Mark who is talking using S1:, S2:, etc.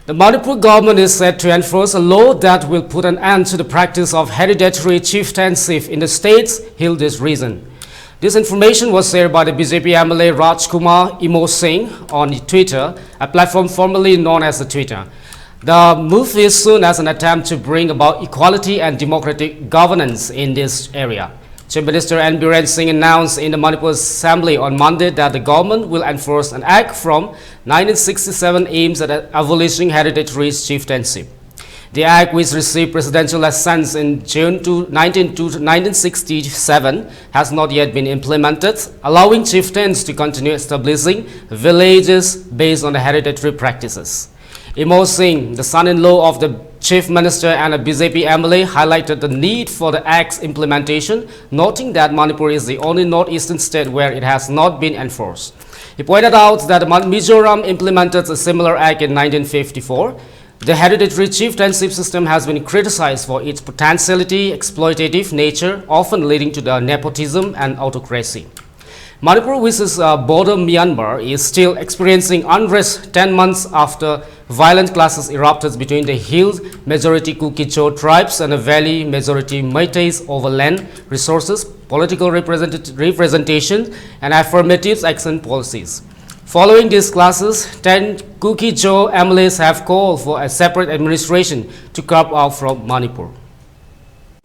S1: The Manipur government is set to enforce a law that will put an end to the practice of hereditary chieftainship in the state's Hills region. This information was shared by the BJP MLA Rajkumar Imo Singh on Twitter, a platform formerly known as the Twitter. The move is seen as an attempt to bring about equality and democratic governance in this area. Chief Minister N. Biren Singh announced in the Manipur Assembly on Monday that the government will enforce an act from 1967 aims at abolishing hereditary chieftainship. The act, which received presidential assent in June 1967, has not yet been implemented, allowing chieftains to continue establishing villages based on the hereditary practices. Imo Singh, the son-in-law of the Chief Minister and a BJP MLA, highlighted the need for the Act's implementation, noting that Manipur is the only northeastern state where it has not been enforced. He pointed out that Mizoram implemented a similar act in 1954. The hereditary chieftainship system has been criticized for its potentially exploitative nature, often leading to the nepotism and autocracy. Manipur, which is border Myanmar, is still experiencing unrest 10 months after violent clashes erupted between the Hills majority Kuki-Cho tribes and the Valley majority Meiteis over land, resources, political representation, and affirmative action policies. Following these clashes, 10 Kuki-Cho MLAs have called for a separate administration to carve out from Manipur.